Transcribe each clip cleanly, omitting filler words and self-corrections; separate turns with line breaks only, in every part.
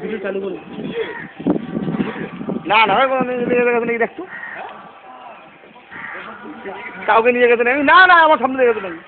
Video চালু করুন।
না না নিয়ে গেছে নাকি দেখতো, কাউকে নিয়ে গেছে নাকি? না না আমার সামনে দিয়ে গেছে নাকি?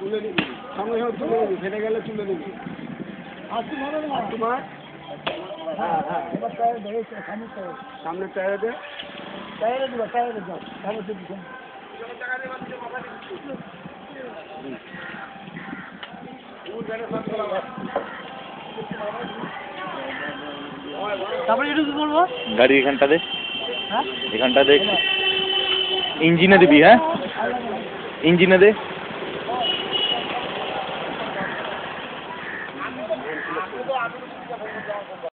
তুলে নিবি সঙ্গে সঙ্গে তুলে নিবি, ফেটে গেলে তুলে নিবি। তোমার সামনে টায়ারে দে, টায়ারে দিবা, টায়ারে যাও সামনে দিবি।
তারপরে যেটুকু বলবো
গাড়ি এখানটা দে,
হ্যাঁ
এখানটা দে, ইঞ্জিনে দিবি, হ্যাঁ ইঞ্জিনে দে।